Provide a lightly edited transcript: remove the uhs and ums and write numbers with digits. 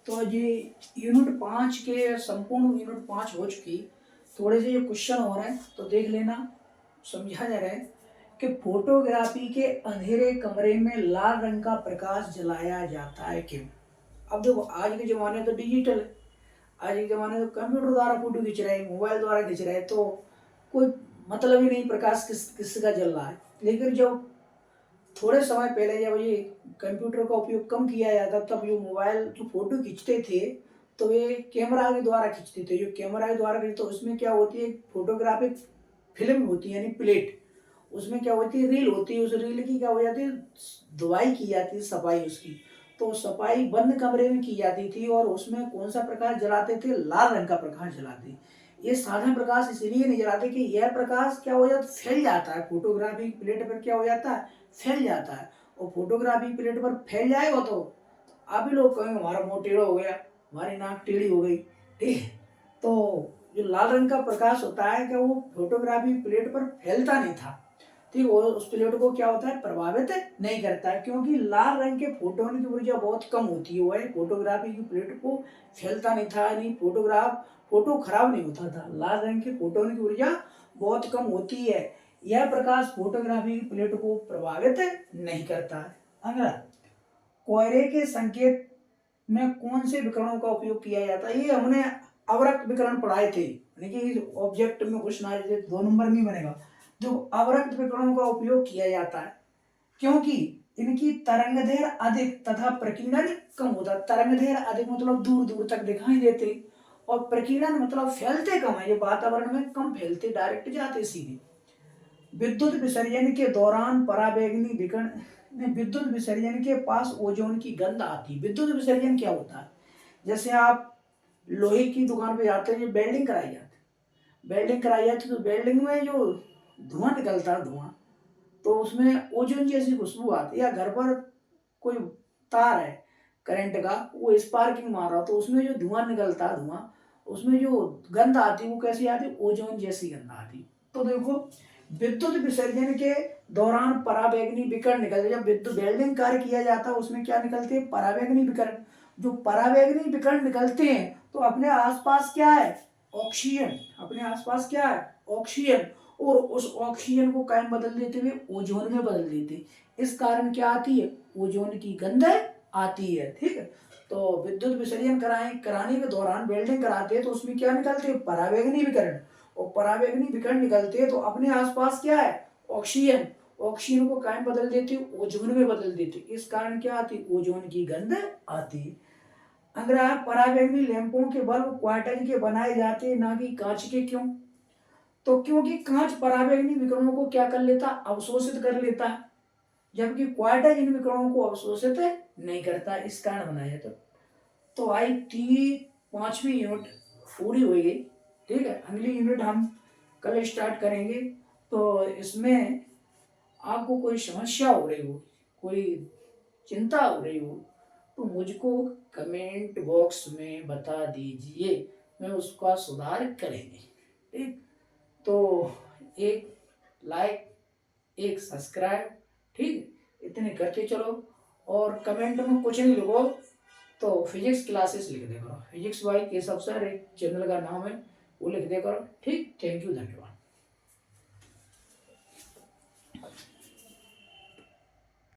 तो ये यूनिट 5 के संपूर्ण यूनिट 5 हो चुकी। थोड़े से ये क्वेश्चन हो रहे हैं तो देख लेना। समझा जा रहा है कि फोटोग्राफी के अंधेरे कमरे में लाल रंग का प्रकाश जलाया जाता है क्यों। अब देखो आज के ज़माने तो डिजिटल है, आज के ज़माने तो कंप्यूटर द्वारा फोटो खींच रहे हैं, मोबाइल द्वारा खींच रहे हैं, तो कोई मतलब ही नहीं प्रकाश किसका जल रहा है। लेकिन जब थोड़े समय पहले जब ये कंप्यूटर का उपयोग कम किया जाता तब जो मोबाइल जो फोटो खींचते थे तो ये कैमरा के द्वारा खींचते थे। जो कैमरा के द्वारा खींचते तो उसमें क्या होती है, फोटोग्राफिक फिल्म होती है यानी प्लेट, उसमें क्या होती है, रील होती है। उस रील की क्या हो जाती है, धुआई की जाती है, सफाई उसकी। तो सफाई बंद कमरे में की जाती थी और उसमें कौन सा प्रकाश जलाते थे, लाल रंग का प्रकाश जलाते। ये साधारण प्रकाश इसलिए नहीं जलाते कि यह प्रकाश क्या हो जाता है, फैल जाता है फोटोग्राफी प्लेट पर, क्या हो जाता है, फैल जाता है। और फोटोग्राफी प्लेट पर फैल जाएगा तो आप ही लोग कहेंगे हमारा मुंह टेढ़ा हो गया, हमारी नाक टेढ़ी हो गई, ठीक है। तो जो लाल रंग का प्रकाश होता है क्या, वो फोटोग्राफी प्लेट पर फैलता नहीं था, ठीक। और उस प्लेट को क्या होता है, प्रभावित नहीं करता है, क्योंकि लाल रंग के फोटोन की ऊर्जा बहुत कम होती है। वह फोटोग्राफी की प्लेट को फैलता नहीं था, यानी फोटो खराब नहीं होता था। लाल रंग के फोटोन की ऊर्जा बहुत कम होती है। यह प्रकाश फोटोग्राफी की प्लेट को प्रभावित नहीं करता है। अगला, कोयरे के संकेत में कौन से विकरणों का उपयोग किया जाता है। ये हमने अवरक्त विकरण पढ़ाए थे, यानी कि ऑब्जेक्ट में क्वेश्चन आ जाए 2 नंबर नहीं बनेगा। जो अवरक्त विकरणों का उपयोग किया जाता है क्योंकि इनकी तरंगदैर्घ्य अधिक तथा प्रकीर्णन कम होता है। तरंगदैर्घ्य अधिक मतलब दूर दूर तक दिखाई देते, और प्रकीर्णन मतलब फैलते कम है, ये वातावरण में कम फैलते, डायरेक्ट जाते सीधे। विद्युत विसर्जन के दौरान पराबैंगनी विकिरण, विद्युत विसर्जन के पास ओजोन की गंध आती। विद्युत विसर्जन क्या होता है, जैसे आप लोहे की दुकान पे जाते हैं, वेल्डिंग कराई जाती, वेल्डिंग कराई जाती तो वेल्डिंग में जो धुआं निकलता है, धुआं, तो उसमें ओजोन जैसी खुशबू आती है। या घर पर कोई तार है करंट का, वो स्पार्किंग मार रहा तो उसमें जो धुआं निकलता है, धुआं, उसमें जो गंध आती वो कैसी आती, ओजोन जैसी गंध आती। तो देखो विद्युत विसर्जन के दौरान पराबैंगनी विकिरण निकलते, जब विद्युत वेल्डिंग कार्य किया जाता है उसमें क्या निकलते हैं, पराबैंगनी विकिरण। जो पराबैंगनी विकिरण निकलते हैं तो अपने आसपास क्या है, ऑक्सीजन, अपने आसपास क्या है, ऑक्सीजन, और उस ऑक्सीजन को कायम बदल देते हुए ओजोन में बदल देते। इस कारण क्या आती है, ओजोन की गंध आती है, ठीक है। तो विद्युत विसर्जन कराने के दौरान वेल्डिंग कराते हैं तो उसमें क्या निकलते हैं, पराबैंगनी विकिरण, और पराबैंगनी विकिरण निकलते हैं तो अपने आसपास क्या है, ऑक्सीजन, ऑक्सीजन को कायम बदल देते, ओजोन में बदल देते। इस कारण क्या आती, ओजोन की गंध आती। अगर पराबैंगनी लैंपों के बल्ब क्वार्टर के बनाए जाते ना कि कांच के, क्यों, तो क्योंकि कांच पराबैंगनी विकिरणों को क्या कर लेता, अवशोषित कर लेता है, जबकि क्वार्टर इन विकिरणों को अवशोषित नहीं करता, इस कारण बनाया जाता। तो आई 5वीं यूनिट पूरी हो गई, ठीक है। अगली यूनिट हम कल स्टार्ट करेंगे। तो इसमें आपको कोई समस्या हो रही हो, कोई चिंता हो रही हो, तो मुझको कमेंट बॉक्स में बता दीजिए, मैं उसका सुधार करेंगे, ठीक। तो एक लाइक, एक सब्सक्राइब, ठीक, इतने करके चलो। और कमेंट में कुछ नहीं लिखो तो फिजिक्स क्लासेस लिख दे करो, फिजिक्स बाय केशव सर एक चैनल का नाम है, वो लिख दे करो, ठीक। थैंक यू, धन्यवाद।